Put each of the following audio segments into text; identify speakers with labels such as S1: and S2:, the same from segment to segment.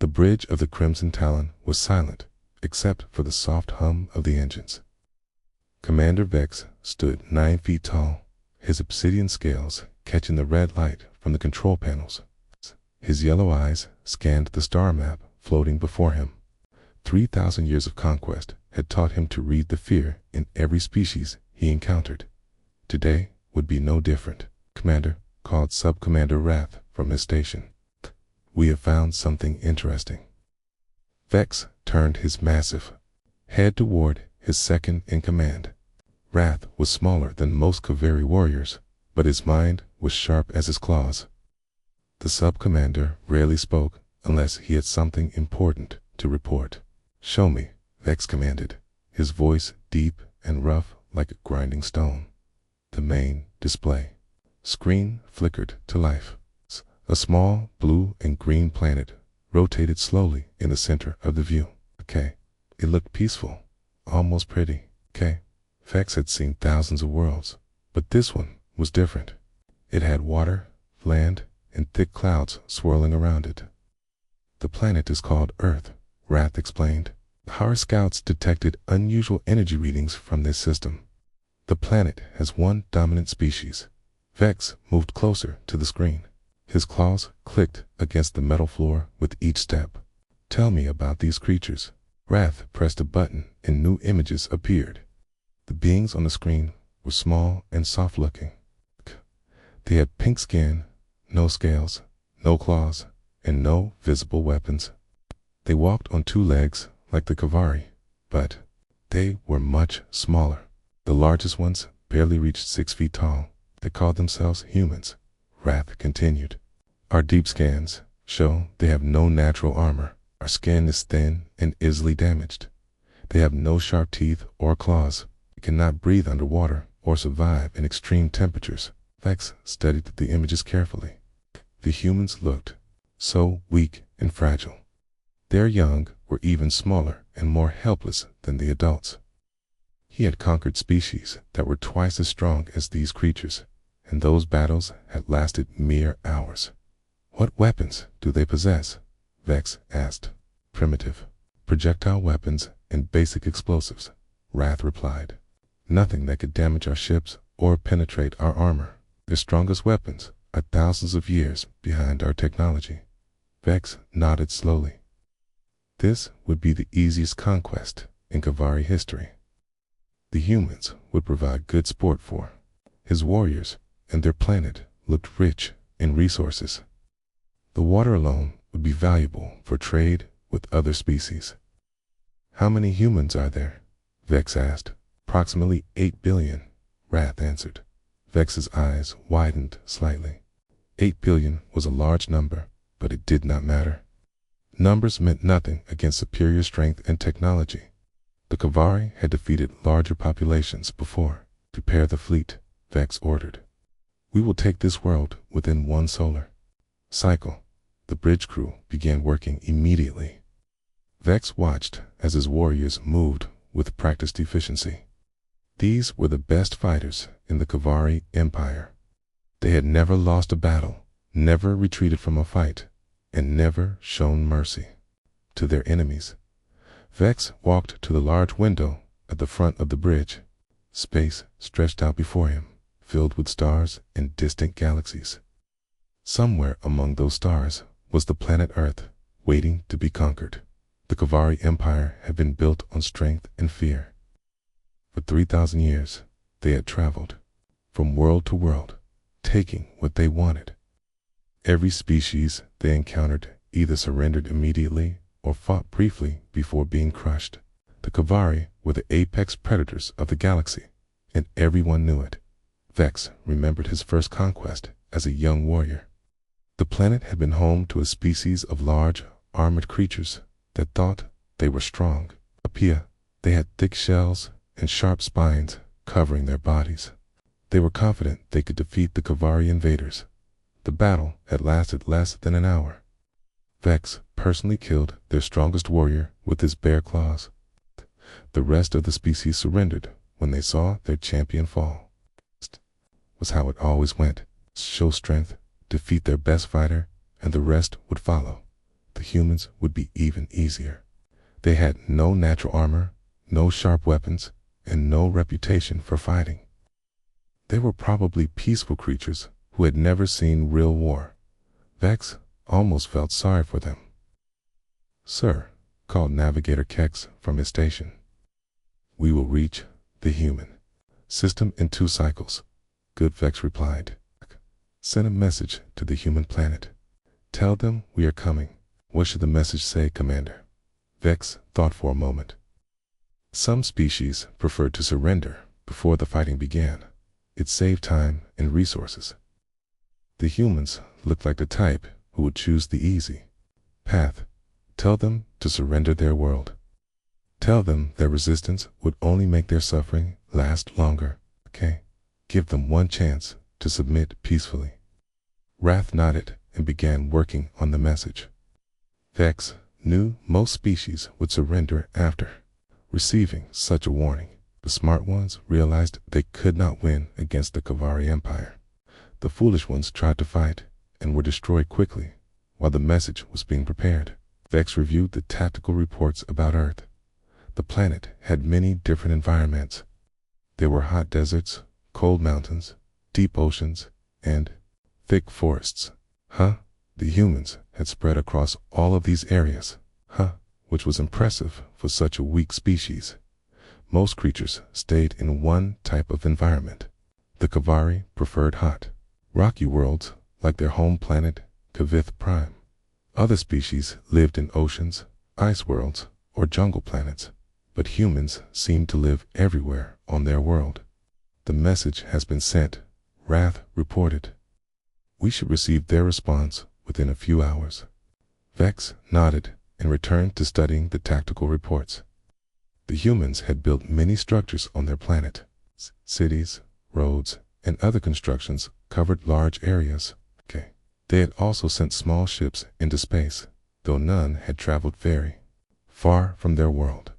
S1: The bridge of the Crimson Talon was silent, except for the soft hum of the engines. Commander Vex stood 9 feet tall, his obsidian scales catching the red light from the control panels. His yellow eyes scanned the star map floating before him. 3,000 years of conquest had taught him to read the fear in every species he encountered. Today would be no different. "Commander," called Sub-Commander Wrath from his station. "We have found something interesting." Vex turned his massive head toward his second-in-command. Wrath was smaller than most Kaveri warriors, but his mind was sharp as his claws. The sub-commander rarely spoke unless he had something important to report. "Show me," Vex commanded, his voice deep and rough like a grinding stone. The main display screen flickered to life. A small blue and green planet rotated slowly in the center of the view. Okay. It looked peaceful, almost pretty. Okay. Vex had seen thousands of worlds, but this one was different. It had water, land, and thick clouds swirling around it. "The planet is called Earth," Wrath explained. "Our scouts detected unusual energy readings from this system. The planet has one dominant species." Vex moved closer to the screen. His claws clicked against the metal floor with each step. "Tell me about these creatures." Wrath pressed a button and new images appeared. The beings on the screen were small and soft-looking. They had pink skin, no scales, no claws, and no visible weapons. They walked on 2 legs like the Kavari, but they were much smaller. The largest ones barely reached 6 feet tall. They called themselves humans. Wrath continued. "Our deep scans show they have no natural armor. Our skin is thin and easily damaged. They have no sharp teeth or claws. They cannot breathe underwater or survive in extreme temperatures." Vex studied the images carefully. The humans looked so weak and fragile. Their young were even smaller and more helpless than the adults. He had conquered species that were twice as strong as these creatures, and those battles had lasted mere hours. "What weapons do they possess?" Vex asked. "Primitive projectile weapons and basic explosives," Wrath replied. "Nothing that could damage our ships or penetrate our armor. Their strongest weapons are thousands of years behind our technology." Vex nodded slowly. This would be the easiest conquest in Kavari history. The humans would provide good sport for his warriors, and their planet looked rich in resources. The water alone would be valuable for trade with other species. "How many humans are there?" Vex asked. "Approximately 8 billion, Wrath answered. Vex's eyes widened slightly. 8 billion was a large number, but it did not matter. Numbers meant nothing against superior strength and technology. The Kavari had defeated larger populations before. "Prepare the fleet," Vex ordered. "We will take this world within 1 solar cycle." The bridge crew began working immediately. Vex watched as his warriors moved with practiced efficiency. These were the best fighters in the Kavari Empire. They had never lost a battle, never retreated from a fight, and never shown mercy to their enemies. Vex walked to the large window at the front of the bridge. Space stretched out before him, filled with stars and distant galaxies. Somewhere among those stars was the planet Earth, waiting to be conquered. The Kavari Empire had been built on strength and fear. For 3,000 years, they had traveled from world to world, taking what they wanted. Every species they encountered either surrendered immediately or fought briefly before being crushed. The Kavari were the apex predators of the galaxy, and everyone knew it. Vex remembered his first conquest as a young warrior. The planet had been home to a species of large, armored creatures that thought they were strong. Apia, they had thick shells and sharp spines covering their bodies. They were confident they could defeat the Kavari invaders. The battle had lasted less than an hour. Vex personally killed their strongest warrior with his bare claws. The rest of the species surrendered when they saw their champion fall. This was how it always went. Show strength, defeat their best fighter, and the rest would follow. The the humans would be even easier. They had no natural armor, no sharp weapons, and no reputation for fighting. They were probably peaceful creatures who had never seen real war. Vex almost felt sorry for them. "Sir," called Navigator Kex from his station, "we will reach the human system in 2 cycles." "Good," Vex replied. "Send a message to the human planet. Tell them we are coming." "What should the message say, Commander?" Vex thought for a moment. Some species preferred to surrender before the fighting began. It saved time and resources. The humans looked like the type who would choose the easy path. Tell them to surrender their world. Tell them their resistance would only make their suffering last longer. Okay? Give them one chance to submit peacefully. Wrath nodded and began working on the message. Vex knew most species would surrender after receiving such a warning. The smart ones realized they could not win against the Kavari Empire. The foolish ones tried to fight and were destroyed quickly while the message was being prepared. Vex reviewed the tactical reports about Earth. The planet had many different environments. There were hot deserts, cold mountains, deep oceans, and thick forests. The humans had spread across all of these areas, which was impressive for such a weak species. Most creatures stayed in one type of environment. The Kavari preferred hot, rocky worlds like their home planet, Kavith Prime. Other species lived in oceans, ice worlds, or jungle planets, but humans seemed to live everywhere on their world. "The message has been sent," Wrath reported. "We should receive their response within a few hours." Vex nodded and returned to studying the tactical reports. The humans had built many structures on their planet. Cities, roads, and other constructions covered large areas. They had also sent small ships into space, though none had traveled very far from their world.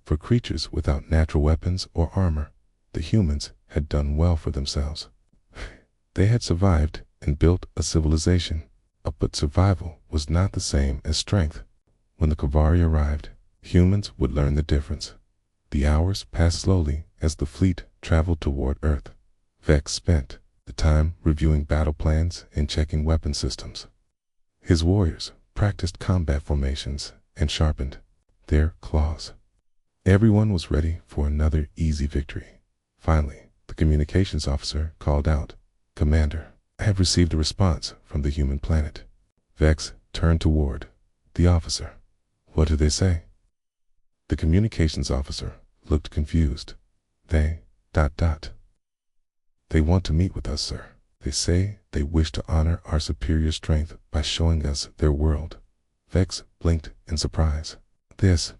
S1: For creatures without natural weapons or armor, the humans had done well for themselves. They had survived and built a civilization, but survival was not the same as strength. When the Kavari arrived, humans would learn the difference. The hours passed slowly as the fleet traveled toward Earth. Vex spent the time reviewing battle plans and checking weapon systems. His warriors practiced combat formations and sharpened their claws. Everyone was ready for another easy victory. Finally, the communications officer called out, "Commander, I have received a response from the human planet." Vex turned toward the officer. "What do they say?" The communications officer looked confused. They want to meet with us, sir. They say they wish to honor our superior strength by showing us their world." Vex blinked in surprise. This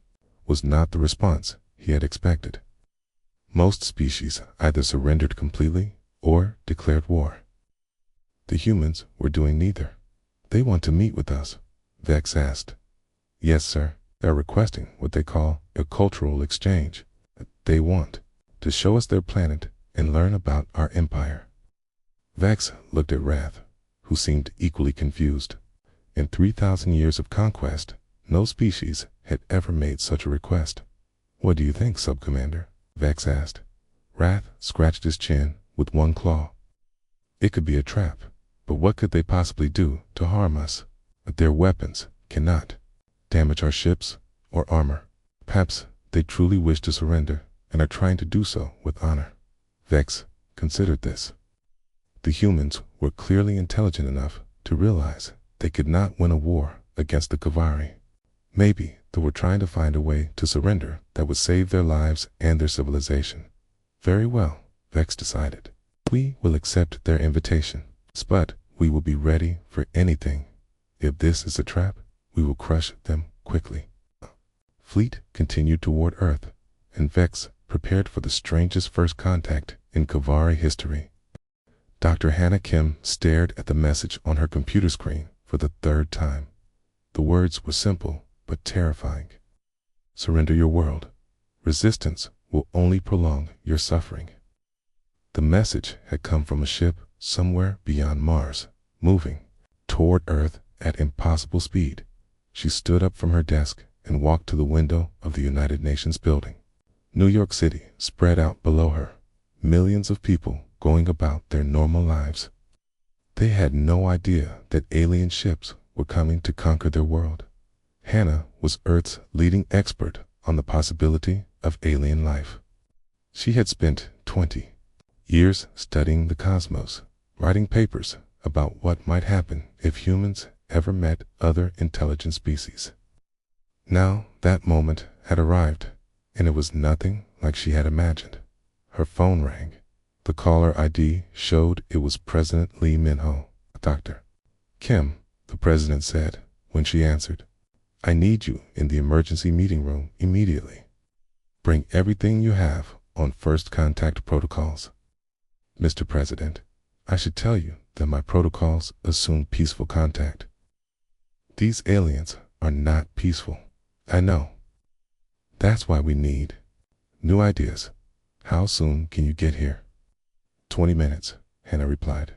S1: was not the response he had expected. Most species either surrendered completely or declared war. The humans were doing neither. "They want to meet with us?" Vex asked. "Yes, sir. They are requesting what they call a cultural exchange. They want to show us their planet and learn about our empire." Vex looked at Wrath, who seemed equally confused. In 3,000 years of conquest, no species had ever made such a request. "What do you think, Sub-Commander?" Vex asked. Wrath scratched his chin with one claw. "It could be a trap, but what could they possibly do to harm us? Their weapons cannot damage our ships or armor. Perhaps they truly wish to surrender and are trying to do so with honor." Vex considered this. The humans were clearly intelligent enough to realize they could not win a war against the Kavari. Maybe they were trying to find a way to surrender that would save their lives and their civilization. "Very well," Vex decided. "We will accept their invitation, but we will be ready for anything. If this is a trap, we will crush them quickly." Fleet continued toward Earth, and Vex prepared for the strangest first contact in Kavari history. Dr. Hannah Kim stared at the message on her computer screen for the 3rd time. The words were simple but terrifying. "Surrender your world. Resistance will only prolong your suffering." The message had come from a ship somewhere beyond Mars, moving toward Earth at impossible speed. She stood up from her desk and walked to the window of the United Nations building. New York City spread out below her, millions of people going about their normal lives. They had no idea that alien ships were coming to conquer their world. Hannah was Earth's leading expert on the possibility of alien life. She had spent 20 years studying the cosmos, writing papers about what might happen if humans ever met other intelligent species. Now that moment had arrived, and it was nothing like she had imagined. Her phone rang. The caller ID showed it was President Lee Min-ho. "Dr. Kim," the president said when she answered, "I need you in the emergency meeting room immediately. Bring everything you have on first contact protocols." "Mr. President, I should tell you that my protocols assume peaceful contact." "These aliens are not peaceful. I know. That's why we need new ideas. How soon can you get here?" 20 minutes, Hannah replied.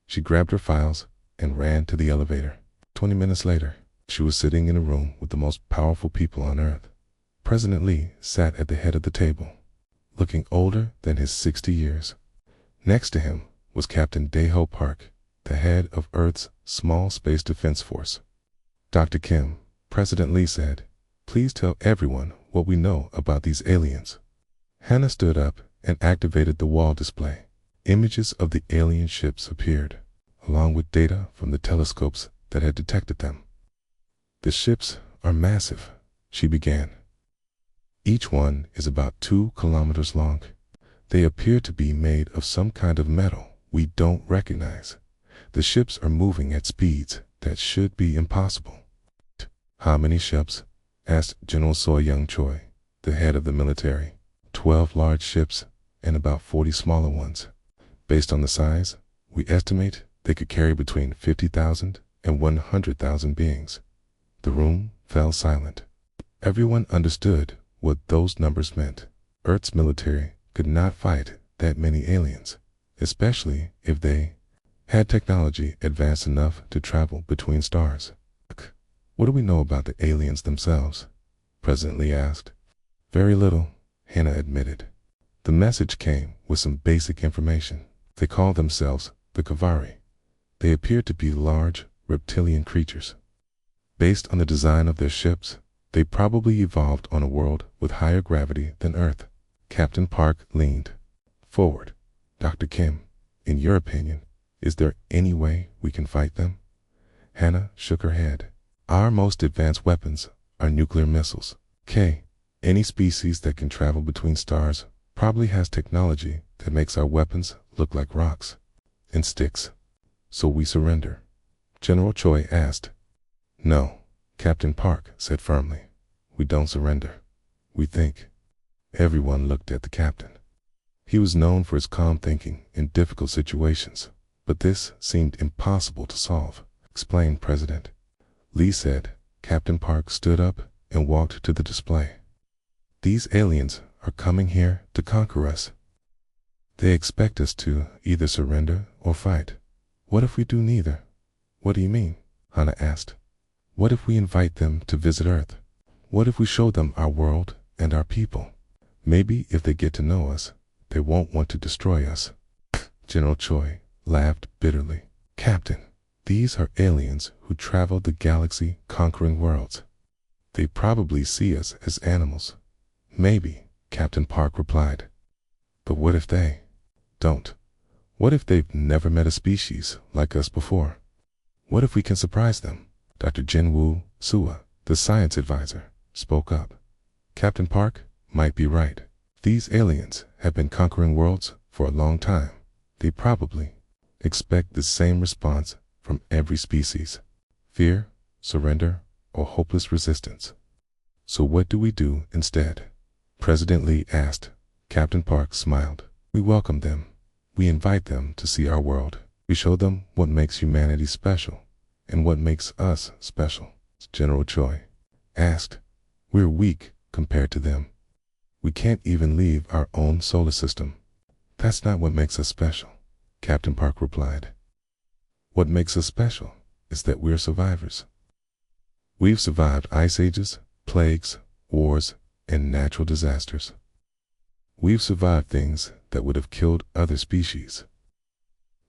S1: She grabbed her files and ran to the elevator. 20 minutes later, she was sitting in a room with the most powerful people on Earth. President Lee sat at the head of the table, looking older than his 60 years. Next to him was Captain Dae-Ho Park, the head of Earth's Small Space Defense Force. "Dr. Kim," President Lee said, "please tell everyone what we know about these aliens." Hannah stood up and activated the wall display. Images of the alien ships appeared, along with data from the telescopes that had detected them. "The ships are massive," she began. "Each one is about 2 kilometers long. They appear to be made of some kind of metal we don't recognize. The ships are moving at speeds that should be impossible." "How many ships?" asked General So Young Choi, the head of the military. 12 large ships and about 40 smaller ones. Based on the size, we estimate they could carry between 50,000 and 100,000 beings." The room fell silent. Everyone understood what those numbers meant. Earth's military could not fight that many aliens, especially if they had technology advanced enough to travel between stars. "What do we know about the aliens themselves?" President Lee asked. "Very little," Hannah admitted. "The message came with some basic information. They call themselves the Kavari. They appear to be large reptilian creatures. Based on the design of their ships, they probably evolved on a world with higher gravity than Earth." Captain Park leaned forward. "Dr. Kim, in your opinion, is there any way we can fight them?" Hannah shook her head. "Our most advanced weapons are nuclear missiles. Any species that can travel between stars probably has technology that makes our weapons look like rocks and sticks. So we surrender." General Choi asked. "No," Captain Park said firmly. "We don't surrender. We think." Everyone looked at the captain. He was known for his calm thinking in difficult situations, but this seemed impossible to solve. "Explain, President," Lee said. Captain Park stood up and walked to the display. "These aliens are coming here to conquer us. They expect us to either surrender or fight. What if we do neither?" "What do you mean?" Hannah asked. "What if we invite them to visit Earth? What if we show them our world and our people? Maybe if they get to know us, they won't want to destroy us." General Choi laughed bitterly. "Captain, these are aliens who travel the galaxy conquering worlds. They probably see us as animals." "Maybe," Captain Park replied. "But what if they don't? What if they've never met a species like us before? What if we can surprise them?" Dr. Jinwoo Suwa, the science advisor, spoke up. "Captain Park might be right. These aliens have been conquering worlds for a long time. They probably expect the same response from every species: fear, surrender, or hopeless resistance. So what do we do instead?" President Lee asked. Captain Park smiled. "We welcome them. We invite them to see our world. We show them what makes humanity special and what makes us special." General Choi asked. "We're weak compared to them. We can't even leave our own solar system." "That's not what makes us special," Captain Park replied. "What makes us special is that we're survivors. We've survived ice ages, plagues, wars, and natural disasters. We've survived things that would have killed other species.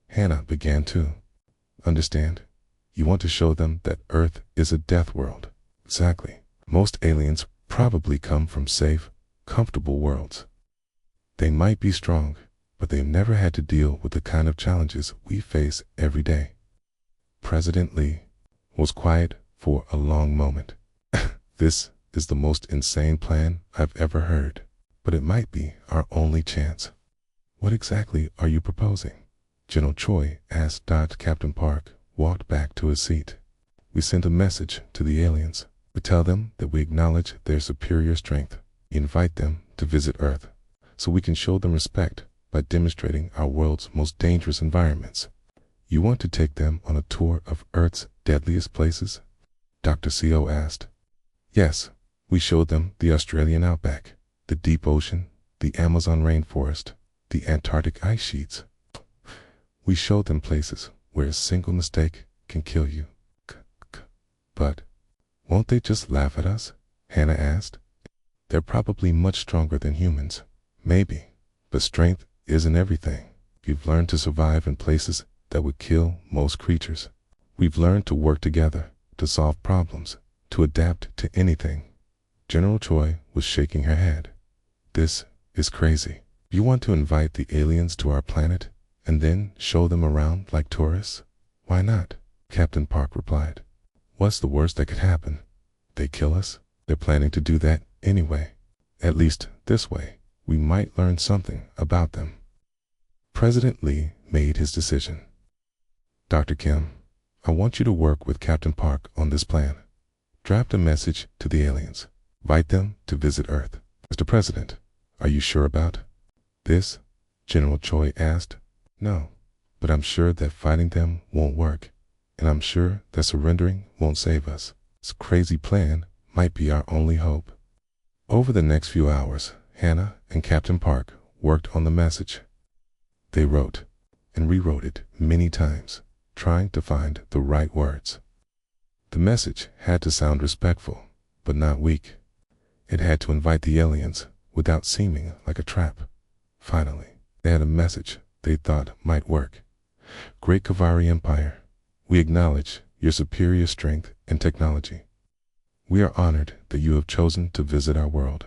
S1: Hannah began to understand. You want to show them that Earth is a death world. Exactly. Most aliens probably come from safe, comfortable worlds. They might be strong, but they've never had to deal with the kind of challenges we face every day. President Lee was quiet for a long moment. This is the most insane plan I've ever heard, but it might be our only chance. What exactly are you proposing? General Choi asked. Captain Park walked back to his seat. We sent a message to the aliens. We tell them that we acknowledge their superior strength. We invite them to visit Earth, so we can show them respect by demonstrating our world's most dangerous environments. You want to take them on a tour of Earth's deadliest places? Dr. CO asked. Yes, we showed them the Australian outback, the deep ocean, the Amazon rainforest, the Antarctic ice sheets. We showed them places where a single mistake can kill you. But won't they just laugh at us? Hannah asked. They're probably much stronger than humans. Maybe, but strength isn't everything. We've learned to survive in places that would kill most creatures. We've learned to work together, to solve problems, to adapt to anything. General Choi was shaking her head. This is crazy. You want to invite the aliens to our planet and then show them around like tourists? Why not? Captain Park replied. What's the worst that could happen? They kill us? They're planning to do that anyway. At least this way, we might learn something about them. President Lee made his decision. Dr. Kim, I want you to work with Captain Park on this plan. Draft a message to the aliens. Invite them to visit Earth. Mr. President, are you sure about this? General Choi asked. No, but I'm sure that fighting them won't work, and I'm sure that surrendering won't save us. This crazy plan might be our only hope. Over the next few hours, Hannah and Captain Park worked on the message. They wrote and rewrote it many times, trying to find the right words. The message had to sound respectful, but not weak. It had to invite the aliens without seeming like a trap. Finally, they had a message they thought might work. Great Kavari Empire, we acknowledge your superior strength and technology. We are honored that you have chosen to visit our world.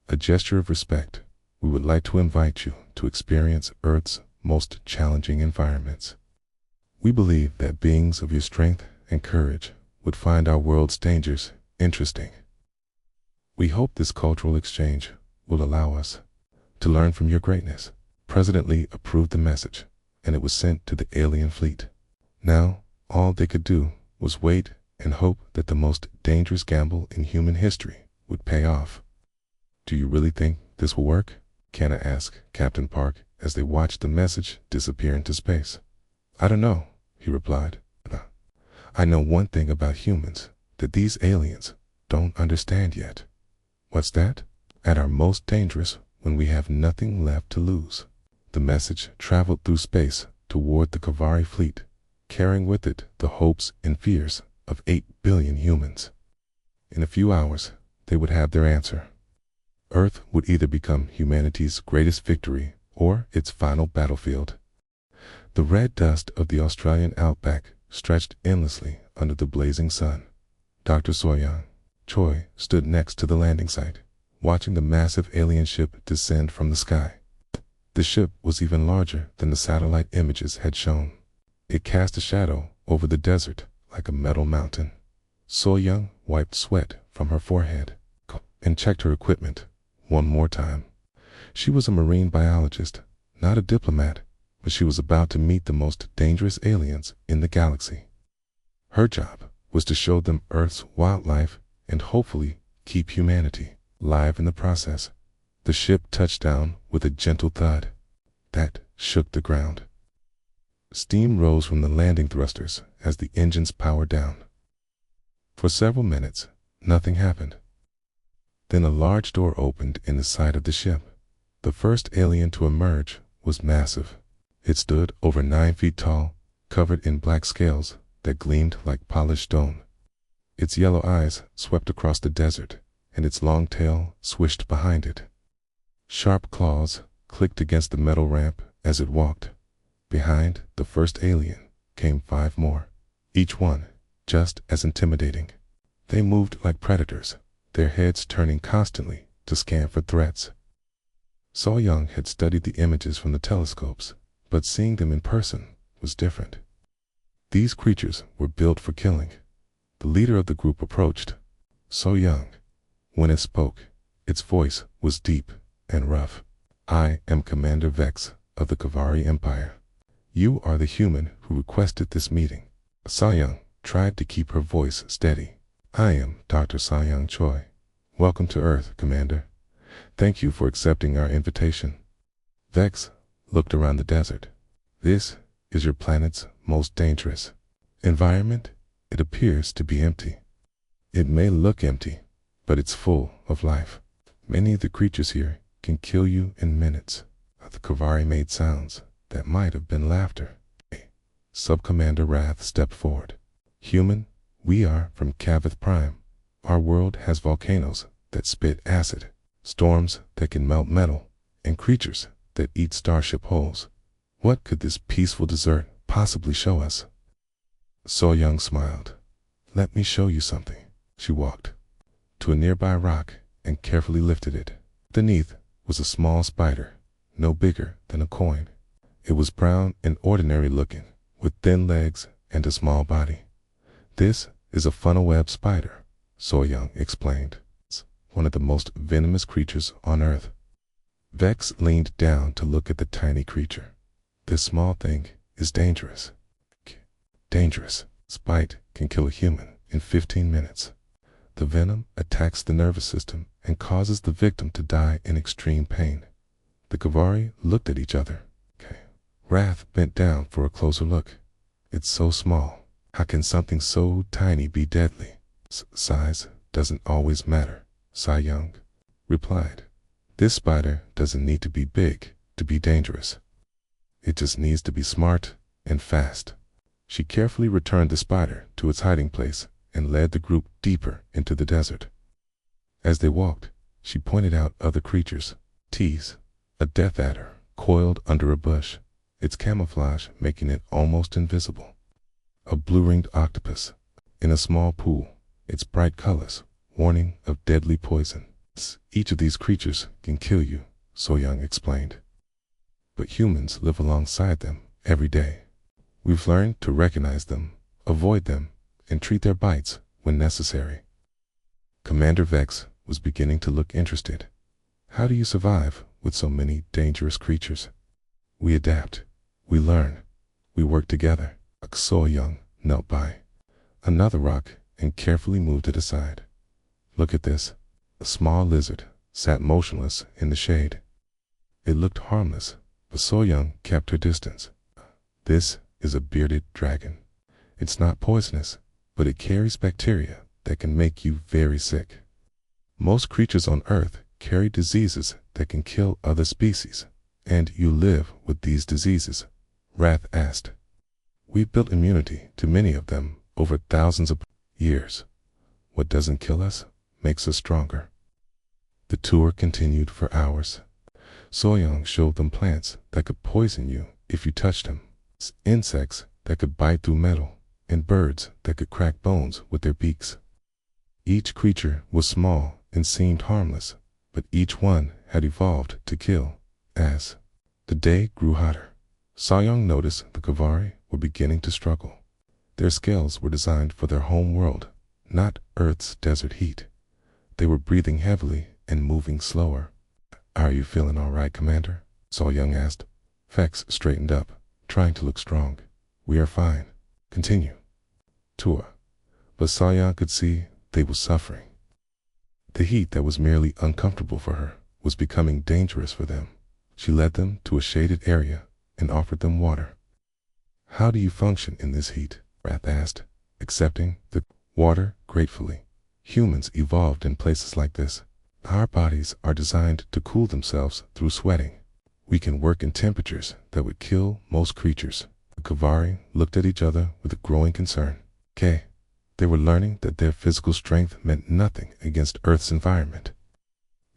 S1: A gesture of respect, we would like to invite you to experience Earth's most challenging environments. We believe that beings of your strength and courage would find our world's dangers interesting. We hope this cultural exchange will allow us to learn from your greatness. President Lee approved the message, and it was sent to the alien fleet. Now, all they could do was wait and hope that the most dangerous gamble in human history would pay off. Do you really think this will work? Hannah asked Captain Park as they watched the message disappear into space. I don't know, he replied. I know one thing about humans that these aliens don't understand yet. What's that? At our most dangerous, when we have nothing left to lose. The message traveled through space toward the Kavari fleet, carrying with it the hopes and fears of 8 billion humans. In a few hours, they would have their answer. Earth would either become humanity's greatest victory or its final battlefield. The red dust of the Australian outback stretched endlessly under the blazing sun. Dr. Soyoung Choi stood next to the landing site, watching the massive alien ship descend from the sky. The ship was even larger than the satellite images had shown. It cast a shadow over the desert like a metal mountain. Soyoung wiped sweat from her forehead and checked her equipment one more time. She was a marine biologist, not a diplomat, but she was about to meet the most dangerous aliens in the galaxy. Her job was to show them Earth's wildlife and hopefully keep humanity alive in the process. The ship touched down with a gentle thud that shook the ground. Steam rose from the landing thrusters as the engines powered down. For several minutes, nothing happened. Then a large door opened in the side of the ship. The first alien to emerge was massive. It stood over 9 feet tall, covered in black scales that gleamed like polished stone. Its yellow eyes swept across the desert, and its long tail swished behind it. Sharp claws clicked against the metal ramp as it walked. Behind the first alien came 5 more, each one just as intimidating. They moved like predators, their heads turning constantly to scan for threats. So Young had studied the images from the telescopes, but seeing them in person was different. These creatures were built for killing. The leader of the group approached. So Young, when it spoke, its voice was deep and rough. I am Commander Vex of the Kavari Empire. You are the human who requested this meeting. So Young tried to keep her voice steady. I am Dr. So-Young Choi. Welcome to Earth, Commander. Thank you for accepting our invitation. Vex looked around the desert. This is your planet's most dangerous environment. It appears to be empty. It may look empty, but it's full of life. Many of the creatures here can kill you in minutes. The Kavari made sounds that might have been laughter. Sub-Commander Wrath stepped forward. Human, we are from Cavith Prime. Our world has volcanoes that spit acid, storms that can melt metal, and creatures that eat starship holes. What could this peaceful desert possibly show us? So Young smiled. Let me show you something. She walked to a nearby rock and carefully lifted it. Beneath was a small spider, no bigger than a coin. It was brown and ordinary looking, with thin legs and a small body. This is a funnel web spider, So Young explained. It's one of the most venomous creatures on Earth. Vex leaned down to look at the tiny creature. This small thing is dangerous. Dangerous. Its bite can kill a human in 15 minutes. The venom attacks the nervous system and causes the victim to die in extreme pain. The Kavari looked at each other. Wrath bent down for a closer look. It's so small. How can something so tiny be deadly? Size doesn't always matter, So-Young replied. This spider doesn't need to be big to be dangerous. It just needs to be smart and fast. She carefully returned the spider to its hiding place and led the group deeper into the desert. As they walked, she pointed out other creatures. Tease, a death adder, coiled under a bush, its camouflage making it almost invisible. A blue-ringed octopus in a small pool, its bright colors warning of deadly poison. Each of these creatures can kill you, So-Young explained. But humans live alongside them every day. We've learned to recognize them, avoid them, and treat their bites when necessary. Commander Vex was beginning to look interested. How do you survive with so many dangerous creatures? We adapt. We learn. We work together. So-Young knelt by another rock and carefully moved it aside. Look at this. A small lizard sat motionless in the shade. It looked harmless, but So-Young kept her distance. This is a bearded dragon. It's not poisonous, but it carries bacteria that can make you very sick. Most creatures on Earth carry diseases that can kill other species, and you live with these diseases? Wrath asked. We've built immunity to many of them over thousands of years. What doesn't kill us makes us stronger. The tour continued for hours. So-Young showed them plants that could poison you if you touched them, insects that could bite through metal, and birds that could crack bones with their beaks. Each creature was small and seemed harmless, but each one had evolved to kill. As the day grew hotter, So-Young noticed the Kavari were beginning to struggle. Their scales were designed for their home world, not Earth's desert heat. They were breathing heavily and moving slower. Are you feeling all right, Commander? So-Young asked. Vex straightened up, trying to look strong. We are fine. Continue. Tour. But So-Young could see they were suffering. The heat that was merely uncomfortable for her was becoming dangerous for them. She led them to a shaded area and offered them water. How do you function in this heat? Wrath asked, accepting the water gratefully. Humans evolved in places like this. Our bodies are designed to cool themselves through sweating. We can work in temperatures that would kill most creatures. The Kavari looked at each other with a growing concern. They were learning that their physical strength meant nothing against Earth's environment.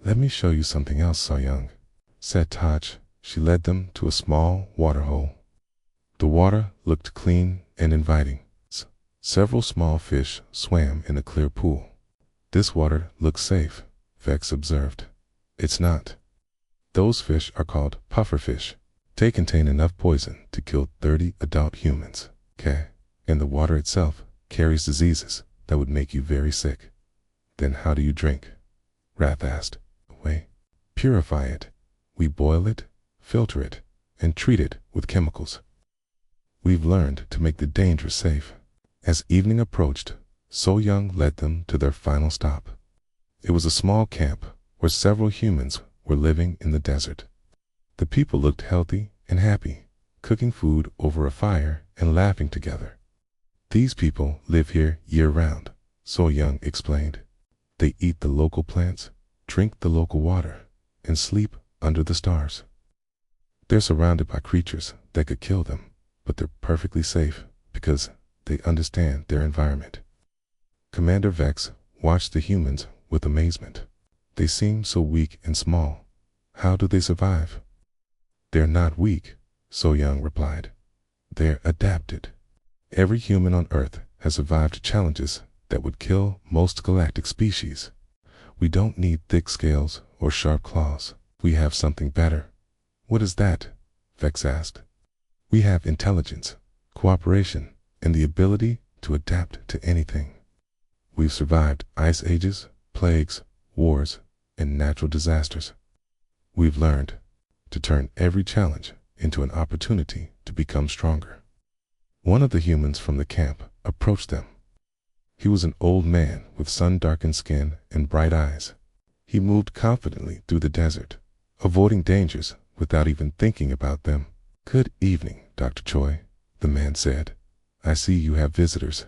S1: "Let me show you something else, So Young," said Taj. She led them to a small water hole. The water looked clean and inviting. Several small fish swam in a clear pool. "This water looks safe," Vex observed. "It's not. Those fish are called pufferfish. They contain enough poison to kill 30 adult humans. Okay? And the water itself carries diseases that would make you very sick." "Then how do you drink?" Wrath asked. "We purify it. We boil it, filter it, and treat it with chemicals. We've learned to make the dangerous safe." As evening approached, So Young led them to their final stop. It was a small camp where several humans were living in the desert. The people looked healthy and happy, cooking food over a fire and laughing together. "These people live here year-round," So Young explained. "They eat the local plants, drink the local water, and sleep under the stars. They're surrounded by creatures that could kill them, but they're perfectly safe because they understand their environment." Commander Vex watched the humans with amazement. "They seem so weak and small. How do they survive?" "They're not weak," So Young replied. "They're adapted. Every human on Earth has survived challenges that would kill most galactic species. We don't need thick scales or sharp claws. We have something better." "What is that?" Vex asked. "We have intelligence, cooperation, and the ability to adapt to anything. We've survived ice ages, plagues, wars, and natural disasters. We've learned to turn every challenge into an opportunity to become stronger." One of the humans from the camp approached them. He was an old man with sun-darkened skin and bright eyes. He moved confidently through the desert, avoiding dangers without even thinking about them. "Good evening, Dr. Choi," the man said. "I see you have visitors."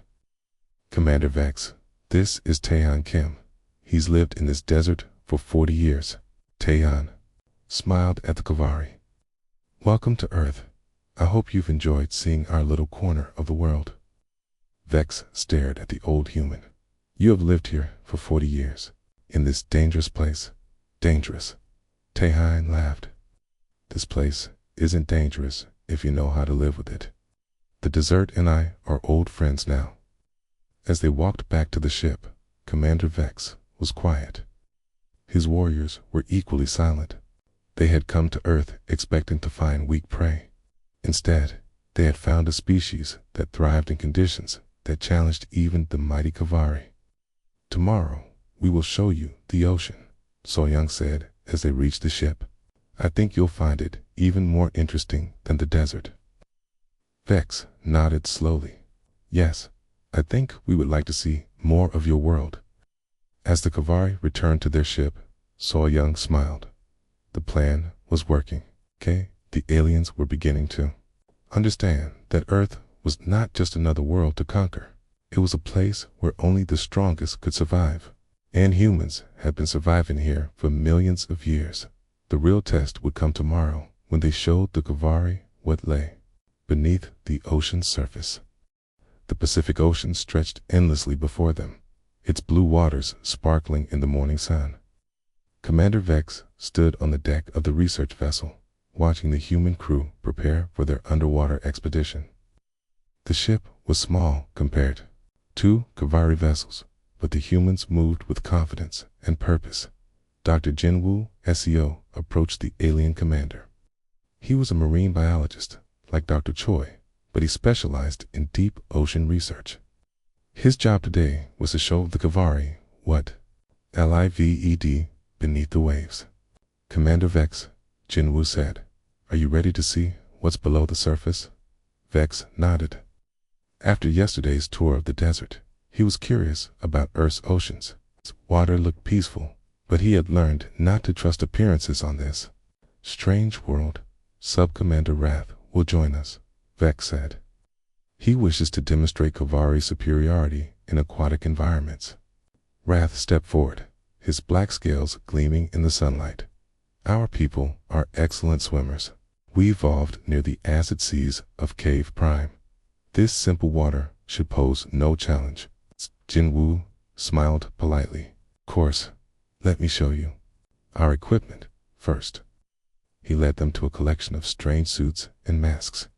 S1: "Commander Vex, this is Taehan Kim. He's lived in this desert for 40 years. Taehan smiled at the Kavari. "Welcome to Earth. I hope you've enjoyed seeing our little corner of the world." Vex stared at the old human. "You have lived here for 40 years, in this dangerous place." "Dangerous?" Taehan laughed. "This place isn't dangerous if you know how to live with it. The desert and I are old friends now." As they walked back to the ship, Commander Vex was quiet. His warriors were equally silent. They had come to Earth expecting to find weak prey. Instead, they had found a species that thrived in conditions that challenged even the mighty Kavari. "Tomorrow, we will show you the ocean," So Young said as they reached the ship. "I think you'll find it even more interesting than the desert." Vex nodded slowly. "Yes, I think we would like to see more of your world." As the Kavari returned to their ship, So Young smiled. The plan was working. The aliens were beginning to understand that Earth was not just another world to conquer. It was a place where only the strongest could survive. And humans had been surviving here for millions of years. The real test would come tomorrow when they showed the Kavari what lay beneath the ocean's surface. The Pacific Ocean stretched endlessly before them, its blue waters sparkling in the morning sun. Commander Vex stood on the deck of the research vessel, watching the human crew prepare for their underwater expedition. The ship was small compared to Kavari vessels, but the humans moved with confidence and purpose. Dr. Jinwoo, SEO, approached the alien commander. He was a marine biologist, like Dr. Choi, but he specialized in deep ocean research. His job today was to show the Kavari what lived beneath the waves. "Commander Vex," Jinwoo said, "are you ready to see what's below the surface?" Vex nodded. After yesterday's tour of the desert, he was curious about Earth's oceans. Water looked peaceful, but he had learned not to trust appearances on this strange world. "Sub-Commander Wrath will join us," Vex said. "He wishes to demonstrate Kavari's superiority in aquatic environments." Wrath stepped forward, his black scales gleaming in the sunlight. "Our people are excellent swimmers. We evolved near the acid seas of Cave Prime. This simple water should pose no challenge." Jinwoo smiled politely. Of course, let me show you our equipment first. He led them to a collection of strange suits and masks.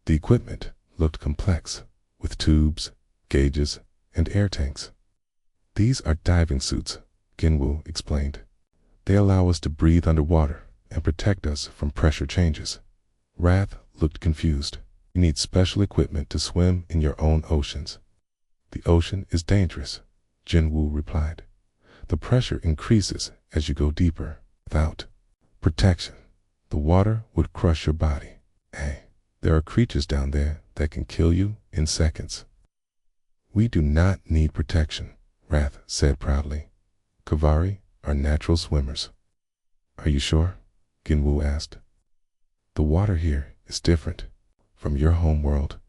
S1: The equipment looked complex, with tubes, gauges, and air tanks. These are diving suits, Jinwoo explained. They allow us to breathe underwater and protect us from pressure changes. Wrath looked confused. You need special equipment to swim in your own oceans. The ocean is dangerous, Jinwoo replied. The pressure increases as you go deeper. Without protection, the water would crush your body. Hey, there are creatures down there that can kill you in seconds. We do not need protection, Wrath said proudly. Kavari are natural swimmers. Are you sure? Jinwoo asked. The water here is different from your home world.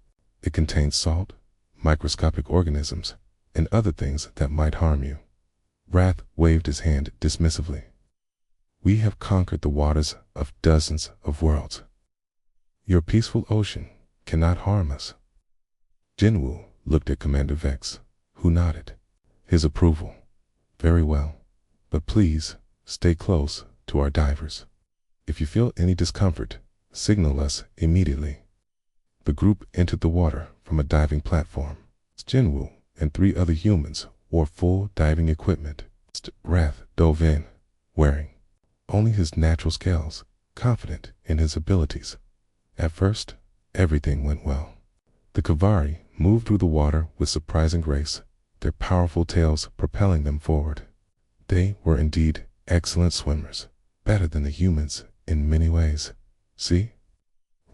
S1: It contains salt, microscopic organisms, and other things that might harm you. Wrath waved his hand dismissively. We have conquered the waters of dozens of worlds. Your peaceful ocean cannot harm us. Jinwoo looked at Commander Vex, who nodded his approval. Very well, but please stay close to our divers. If you feel any discomfort, signal us immediately. The group entered the water from a diving platform. Jinwoo and 3 other humans wore full diving equipment. Wrath dove in, wearing only his natural scales, confident in his abilities. At first, everything went well. The Kavari moved through the water with surprising grace, their powerful tails propelling them forward. They were indeed excellent swimmers, better than the humans in many ways. See?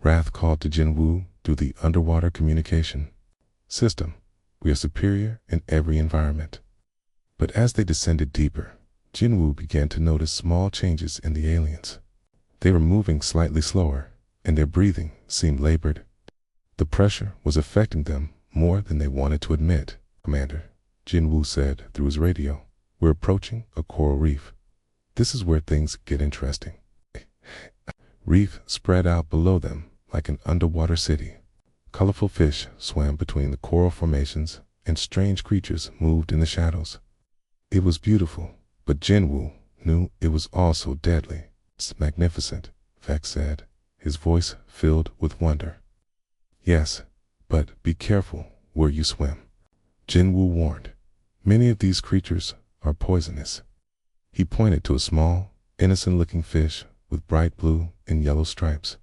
S1: Wrath called to Jinwoo through the underwater communication system. We are superior in every environment. But as they descended deeper, Jinwoo began to notice small changes in the aliens. They were moving slightly slower, and their breathing seemed labored. The pressure was affecting them more than they wanted to admit. Commander, Jinwoo said through his radio, we're approaching a coral reef. This is where things get interesting. Reef spread out below them like an underwater city. Colorful fish swam between the coral formations, and strange creatures moved in the shadows. It was beautiful, but Jinwoo knew it was also deadly. It's magnificent, Vex said, his voice filled with wonder. Yes, but be careful where you swim, Jinwoo warned. Many of these creatures are poisonous. He pointed to a small, innocent-looking fish with bright blue and yellow stripes.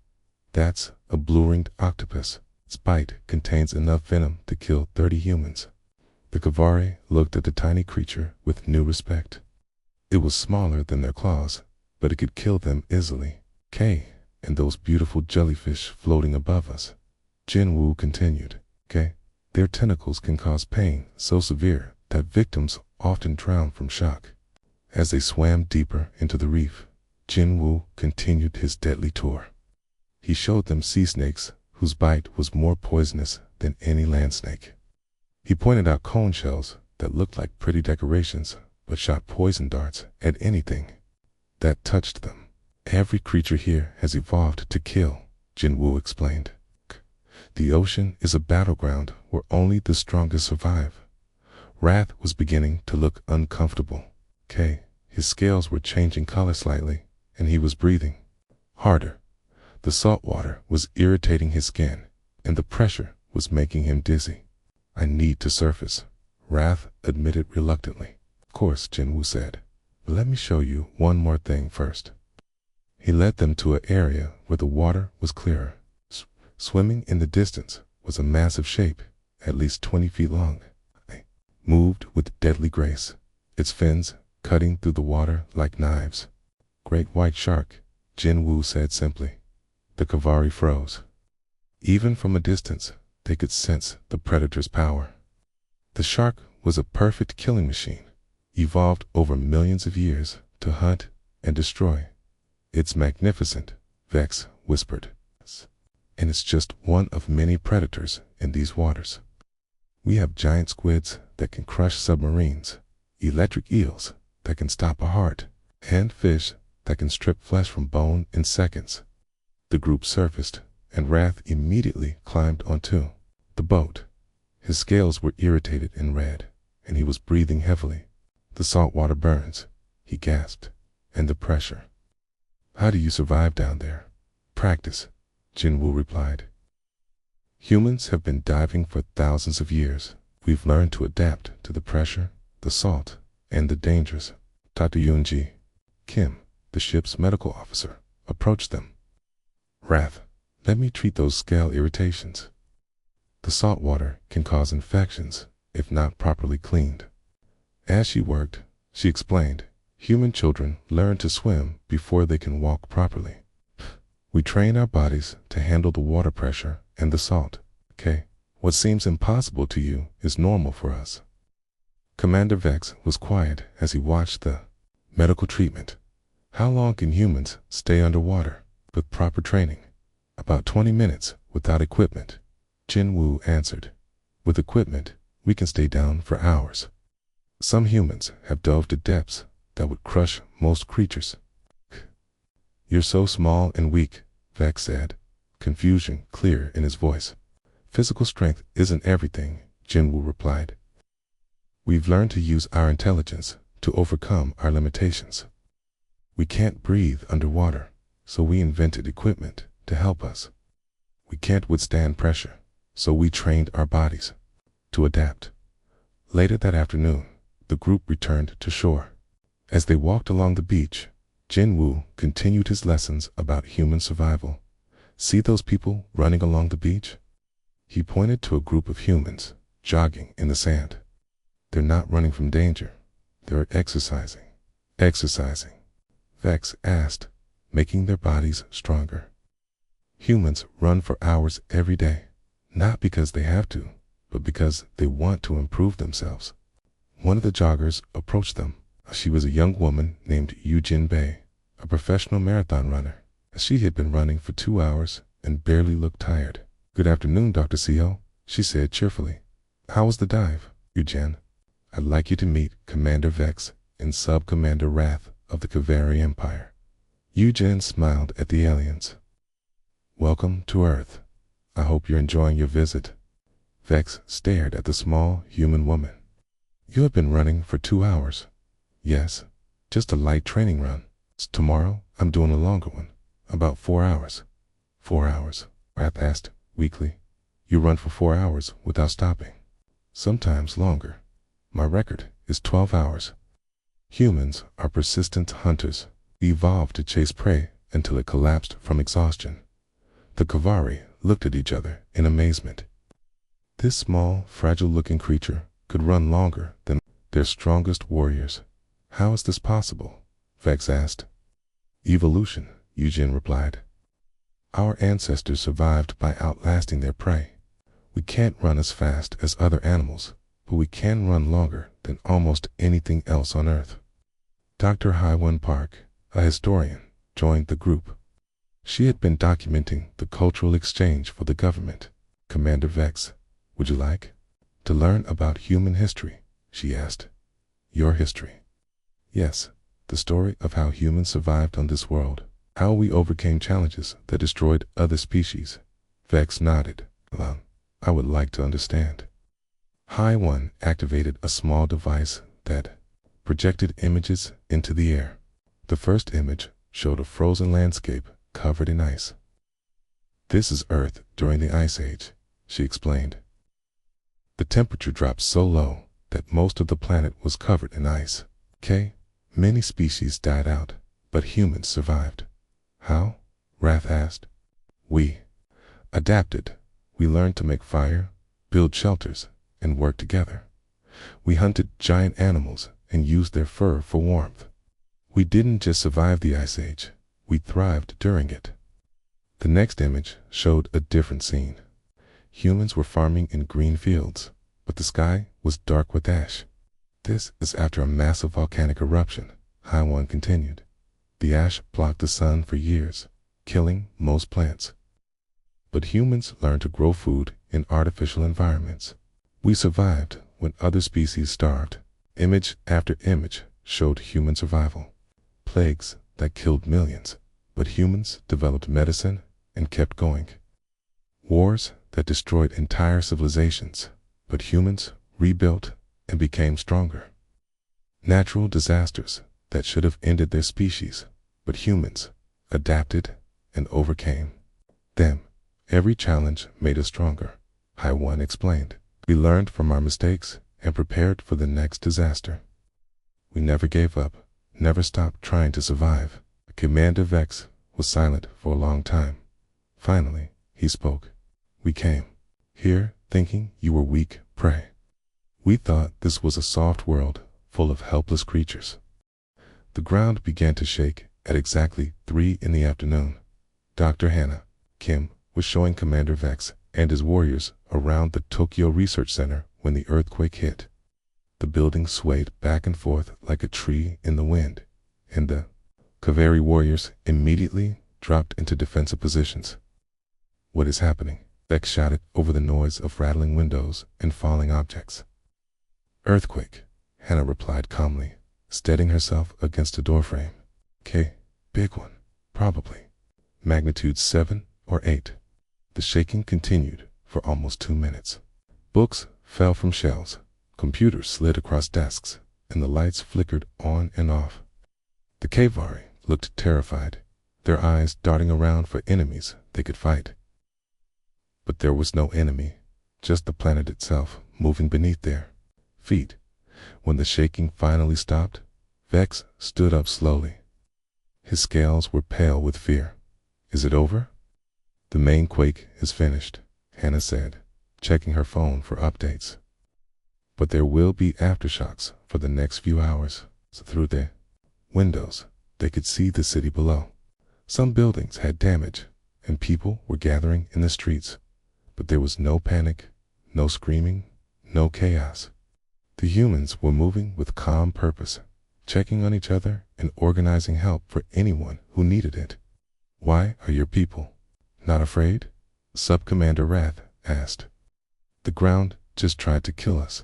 S1: That's a blue-ringed octopus. Its bite contains enough venom to kill 30 humans. The Kavari looked at the tiny creature with new respect. It was smaller than their claws, but it could kill them easily. And those beautiful jellyfish floating above us. Jinwoo continued. Their tentacles can cause pain so severe that victims often drown from shock. As they swam deeper into the reef, Jinwoo continued his deadly tour. He showed them sea snakes whose bite was more poisonous than any land snake. He pointed out cone shells that looked like pretty decorations but shot poison darts at anything that touched them. Every creature here has evolved to kill, Jinwoo explained. The ocean is a battleground where only the strongest survive. Wrath was beginning to look uncomfortable. His scales were changing color slightly, and he was breathing harder. The salt water was irritating his skin, and the pressure was making him dizzy. I need to surface, Wrath admitted reluctantly. Of course, Jinwoo said, but let me show you one more thing first. He led them to an area where the water was clearer. Swimming in the distance was a massive shape, at least 20 feet long. It moved with deadly grace, its fins cutting through the water like knives. Great white shark, Jinwoo said simply. The Kavari froze. Even from a distance, they could sense the predator's power. The shark was a perfect killing machine, evolved over millions of years to hunt and destroy. It's magnificent, Vex whispered. And it's just one of many predators in these waters. We have giant squids that can crush submarines, electric eels that can stop a heart, and fish that can strip flesh from bone in seconds. The group surfaced, and Wrath immediately climbed onto the boat. His scales were irritated and red, and he was breathing heavily. "The salt water burns," he gasped, "and the pressure." "How do you survive down there?" "Practice," Jinwoo replied. "Humans have been diving for thousands of years. We've learned to adapt to the pressure, the salt, and the dangers." Dr. Yoonji Kim, the ship's medical officer, approached them. "Wrath, let me treat those scale irritations. The salt water can cause infections if not properly cleaned." As she worked, she explained, "Human children learn to swim before they can walk properly. We train our bodies to handle the water pressure and the salt. Okay? What seems impossible to you is normal for us." Commander Vex was quiet as he watched the medical treatment. "How long can humans stay underwater with proper training?" "About 20 minutes without equipment," Jinwoo answered. "With equipment, we can stay down for hours. Some humans have dove to depths that would crush most creatures." "You're so small and weak," Vex said, confusion clear in his voice. "Physical strength isn't everything," Jinwoo replied. "We've learned to use our intelligence to overcome our limitations. We can't breathe underwater, so we invented equipment to help us. We can't withstand pressure, so we trained our bodies to adapt." Later that afternoon, the group returned to shore. As they walked along the beach, Jinwoo continued his lessons about human survival. "See those people running along the beach?" He pointed to a group of humans jogging in the sand. "They're not running from danger. They're exercising." "Exercising?" Vex asked, "making their bodies stronger." "Humans run for hours every day, not because they have to, but because they want to improve themselves." One of the joggers approached them. She was a young woman named Yoojin Bae, a professional marathon runner. She had been running for 2 hours and barely looked tired. "Good afternoon, Dr. Seo," she said cheerfully. "How was the dive, Yoojin? I'd like you to meet Commander Vex and Sub-Commander Wrath of the Kavari Empire." Yoojin smiled at the aliens. "Welcome to Earth. I hope you're enjoying your visit." Vex stared at the small human woman. "You have been running for 2 hours." "Yes, just a light training run. Tomorrow I'm doing a longer one, about 4 hours." "4 hours?" Wrath asked weakly. "You run for 4 hours without stopping?" "Sometimes longer. My record is 12 hours." Humans are persistent hunters. We evolved to chase prey until it collapsed from exhaustion. The Kavari looked at each other in amazement. This small, fragile-looking creature could run longer than their strongest warriors. "How is this possible?" Vex asked. "Evolution," Yoojin replied. "Our ancestors survived by outlasting their prey. We can't run as fast as other animals, but we can run longer than almost anything else on Earth." Dr. Haiwon Park, a historian, joined the group. She had been documenting the cultural exchange for the government. "Commander Vex, would you like to learn about human history?" she asked. "Your history?" "Yes, the story of how humans survived on this world, how we overcame challenges that destroyed other species." Vex nodded. "I would like to understand." Haiwon activated a small device that projected images into the air. The first image showed a frozen landscape covered in ice. "This is Earth during the Ice Age," she explained. "The temperature dropped so low that most of the planet was covered in ice. Many species died out, but humans survived." "How?" Wrath asked. "We adapted. We learned to make fire, build shelters, and work together. We hunted giant animals and used their fur for warmth. We didn't just survive the Ice Age, we thrived during it." The next image showed a different scene. Humans were farming in green fields, but the sky was dark with ash. "This is after a massive volcanic eruption," Haiwon continued. "The ash blocked the sun for years, killing most plants. But humans learned to grow food in artificial environments. We survived when other species starved." Image after image showed human survival. Plagues that killed millions, but humans developed medicine and kept going. Wars that destroyed entire civilizations, but humans rebuilt and became stronger. Natural disasters that should have ended their species, but humans adapted and overcame them. Every challenge made us stronger, HFY explained. We learned from our mistakes and prepared for the next disaster. We never gave up, never stopped trying to survive. Commander Vex was silent for a long time. Finally, he spoke. We came here thinking you were weak prey. We thought this was a soft world full of helpless creatures. The ground began to shake at exactly 3 in the afternoon. Dr. Hannah Kim was showing Commander Vex and his warriors around the Tokyo Research Center when the earthquake hit. The building swayed back and forth like a tree in the wind, and the cavalry warriors immediately dropped into defensive positions. What is happening? Vex shouted over the noise of rattling windows and falling objects. Earthquake, Hannah replied calmly, steadying herself against a doorframe. Okay, big one, probably. Magnitude 7 or 8. The shaking continued for almost 2 minutes. Books fell from shelves, computers slid across desks, and the lights flickered on and off. The cavalry looked terrified, their eyes darting around for enemies they could fight. But there was no enemy, just the planet itself moving beneath their feet. When the shaking finally stopped, Vex stood up slowly. His scales were pale with fear. Is it over? The main quake is finished, Hannah said, checking her phone for updates. But there will be aftershocks for the next few hours. So through the windows, they could see the city below. Some buildings had damage, and people were gathering in the streets. But there was no panic, no screaming, no chaos. The humans were moving with calm purpose, checking on each other and organizing help for anyone who needed it. Why are your people not afraid? Sub-Commander Wrath asked. The ground just tried to kill us.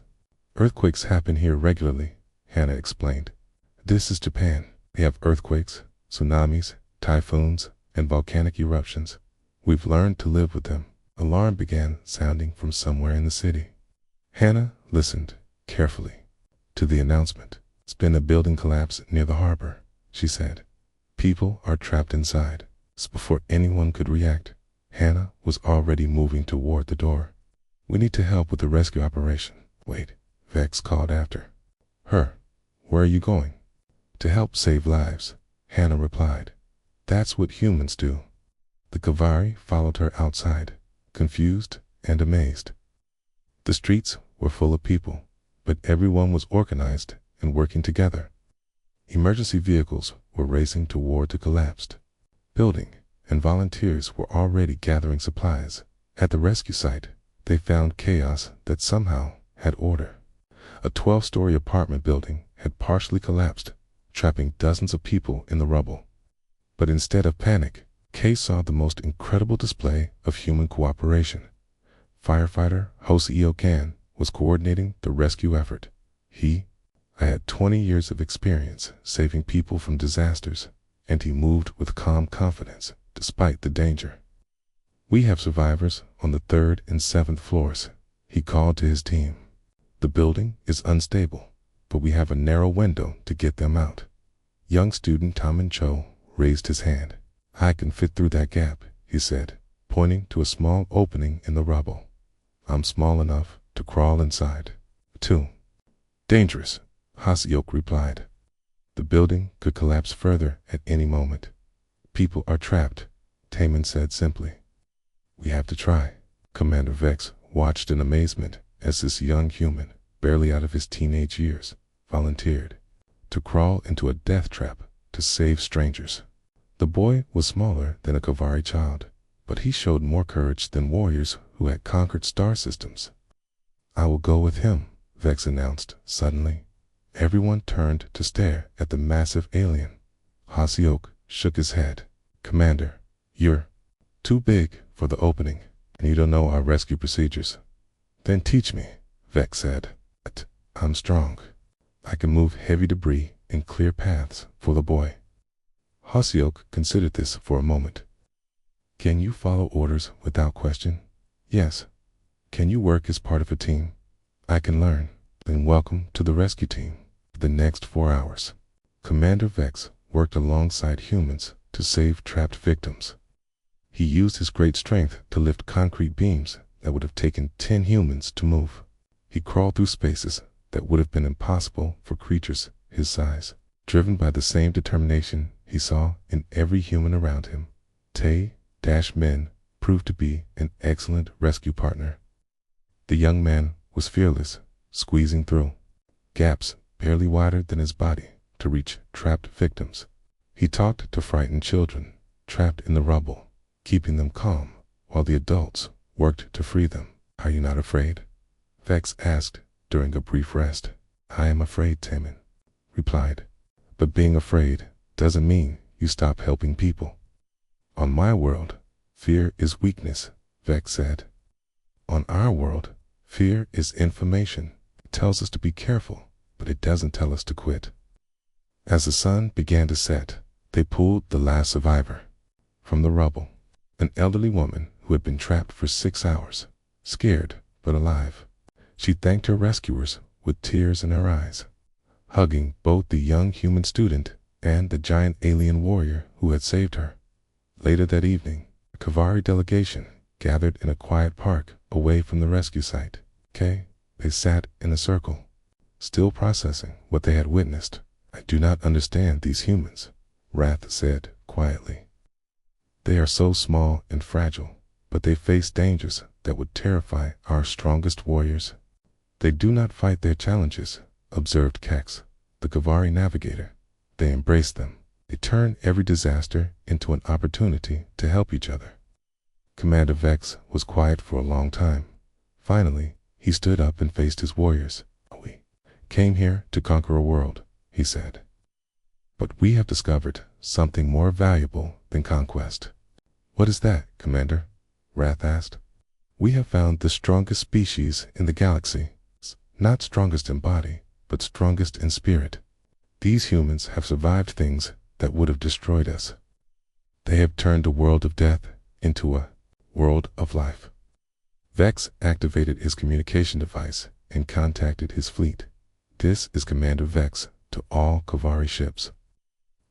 S1: Earthquakes happen here regularly, Hannah explained. This is Japan. They have earthquakes, tsunamis, typhoons, and volcanic eruptions. We've learned to live with them. Alarm began sounding from somewhere in the city. Hannah listened carefully to the announcement. It's been a building collapse near the harbor, she said. People are trapped inside. So before anyone could react, Hannah was already moving toward the door. We need to help with the rescue operation. Wait, Vex called after her. Where are you going? To help save lives, Hannah replied. That's what humans do. The cavalry followed her outside, confused and amazed. The streets were full of people, but everyone was organized and working together. Emergency vehicles were racing toward the collapsed building, and volunteers were already gathering supplies. At the rescue site, they found chaos that somehow had order. A 12-story apartment building had partially collapsed, trapping dozens of people in the rubble. But instead of panic, Kay saw the most incredible display of human cooperation. Firefighter Hoseo Kan was coordinating the rescue effort. I had 20 years of experience saving people from disasters, and he moved with calm confidence despite the danger. We have survivors on the 3rd and 7th floors, he called to his team. The building is unstable, but we have a narrow window to get them out. Young student Taman Cho raised his hand. I can fit through that gap, he said, pointing to a small opening in the rubble. I'm small enough to crawl inside, too. Dangerous, Hasiok replied. The building could collapse further at any moment. People are trapped, Taman said simply. We have to try. Commander Vex watched in amazement as this young human, barely out of his teenage years, volunteered to crawl into a death trap to save strangers. The boy was smaller than a Kavari child, but he showed more courage than warriors who had conquered star systems. I will go with him, Vex announced suddenly. Everyone turned to stare at the massive alien. Hasiok shook his head. Commander, you're too big for the opening, and you don't know our rescue procedures. Then teach me, Vex said. I'm strong. I can move heavy debris and clear paths for the boy. Hasiok considered this for a moment. Can you follow orders without question? Yes. Can you work as part of a team? I can learn. Then welcome to the rescue team. For the next 4 hours, Commander Vex worked alongside humans to save trapped victims. He used his great strength to lift concrete beams that would have taken 10 humans to move. He crawled through spaces that would have been impossible for creatures his size. Driven by the same determination he saw in every human around him, Tay-Min proved to be an excellent rescue partner. The young man was fearless, squeezing through gaps barely wider than his body to reach trapped victims. He talked to frightened children trapped in the rubble, keeping them calm while the adults worked to free them. "Are you not afraid?" Vex asked during a brief rest. "I am afraid," Tay-Min replied. "But being afraid doesn't mean you stop helping people." "On my world, fear is weakness," Vex said. "On our world, fear is information. It tells us to be careful, but it doesn't tell us to quit." As the sun began to set, they pulled the last survivor from the rubble, an elderly woman who had been trapped for 6 hours, scared but alive. She thanked her rescuers with tears in her eyes, hugging both the young human student and the giant alien warrior who had saved her. Later that evening, a Kavari delegation gathered in a quiet park away from the rescue site. They sat in a circle, still processing what they had witnessed. "I do not understand these humans," Wrath said quietly. "They are so small and fragile, but they face dangers that would terrify our strongest warriors." "They do not fight their challenges," observed Kex, the Kavari navigator. "They embrace them. They turn every disaster into an opportunity to help each other." Commander Vex was quiet for a long time. Finally, he stood up and faced his warriors. "We came here to conquer a world," he said. "But we have discovered something more valuable than conquest." "What is that, Commander?" Wrath asked. "We have found the strongest species in the galaxy. Not strongest in body, but strongest in spirit. These humans have survived things that would have destroyed us. They have turned a world of death into a world of life." Vex activated his communication device and contacted his fleet. "This is Commander Vex to all Kavari ships.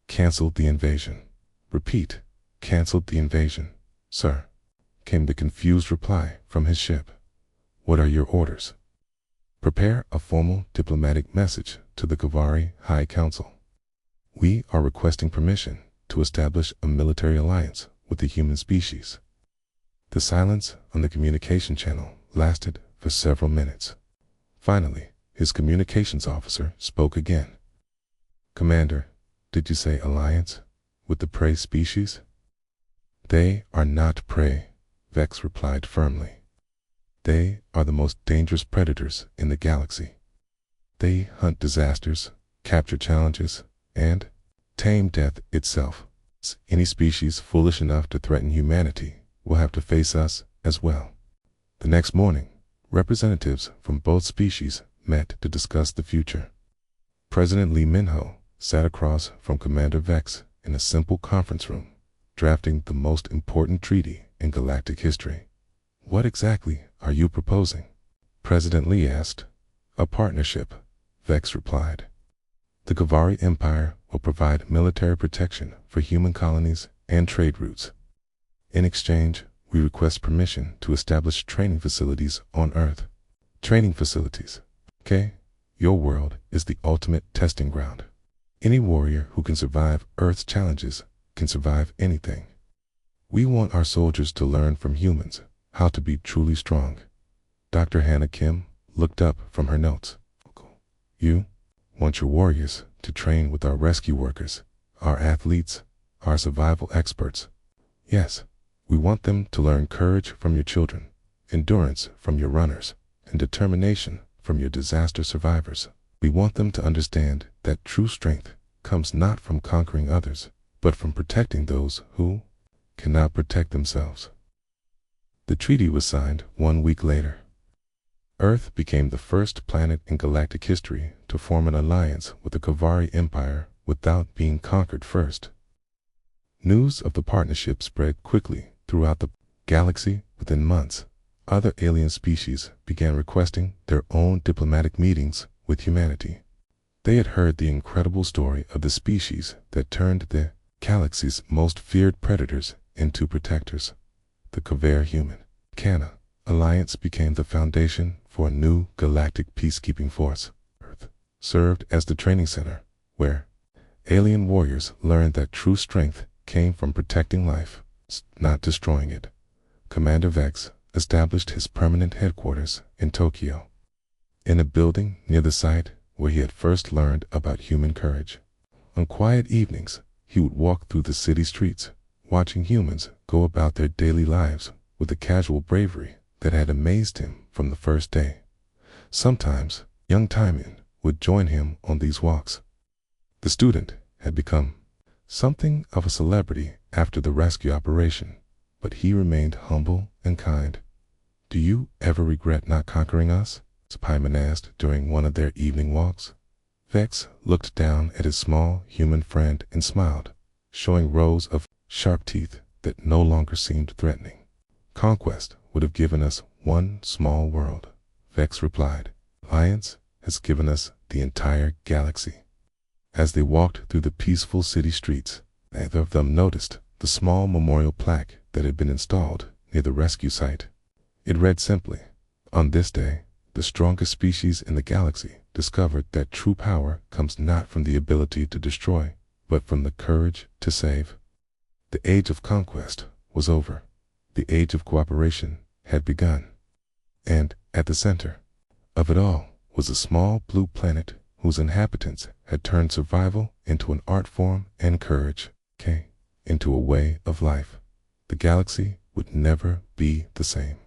S1: Cancel the invasion." "Repeat, canceled the invasion, sir," came the confused reply from his ship. "What are your orders?" "Prepare a formal diplomatic message to the Kavari High Council. We are requesting permission to establish a military alliance with the human species." The silence on the communication channel lasted for several minutes. Finally, his communications officer spoke again. "Commander, did you say alliance with the prey species?" "They are not prey," Vex replied firmly. "They are the most dangerous predators in the galaxy. They hunt disasters, capture challenges, and tame death itself. Any species foolish enough to threaten humanity will have to face us as well." The next morning, representatives from both species met to discuss the future. President Lee Minho sat across from Commander Vex in a simple conference room, drafting the most important treaty in galactic history. "What exactly are you proposing?" President Lee asked. "A partnership," Vex replied. "The Kavari Empire will provide military protection for human colonies and trade routes. In exchange, we request permission to establish training facilities on Earth." "Training facilities. Your world is the ultimate testing ground. Any warrior who can survive Earth's challenges can survive anything. We want our soldiers to learn from humans how to be truly strong." Dr. Hannah Kim looked up from her notes. "You want your warriors to train with our rescue workers, our athletes, our survival experts." "Yes, we want them to learn courage from your children, endurance from your runners, and determination from your disaster survivors. We want them to understand that true strength comes not from conquering others, but from protecting those who cannot protect themselves." The treaty was signed 1 week later. Earth became the first planet in galactic history to form an alliance with the Kavari Empire without being conquered first. News of the partnership spread quickly throughout the galaxy. Within months, other alien species began requesting their own diplomatic meetings with humanity. They had heard the incredible story of the species that turned the galaxy's most feared predators into protectors, the Kavir human. Cana alliance became the foundation for a new galactic peacekeeping force. Earth served as the training center, where alien warriors learned that true strength came from protecting life, not destroying it. Commander Vex established his permanent headquarters in Tokyo, in a building near the site where he had first learned about human courage. On quiet evenings, he would walk through the city streets, watching humans go about their daily lives with a casual bravery that had amazed him from the first day. Sometimes, young Timon would join him on these walks. The student had become something of a celebrity after the rescue operation, but he remained humble and kind. "Do you ever regret not conquering us?" Paimon asked during one of their evening walks. Vex looked down at his small human friend and smiled, showing rows of sharp teeth that no longer seemed threatening. "Conquest would have given us one small world," Vex replied. "Alliance has given us the entire galaxy." As they walked through the peaceful city streets, neither of them noticed the small memorial plaque that had been installed near the rescue site. It read simply, "On this day, the strongest species in the galaxy discovered that true power comes not from the ability to destroy, but from the courage to save." The age of conquest was over. The age of cooperation had begun. And at the center of it all was a small blue planet whose inhabitants had turned survival into an art form and courage into a way of life. The galaxy would never be the same.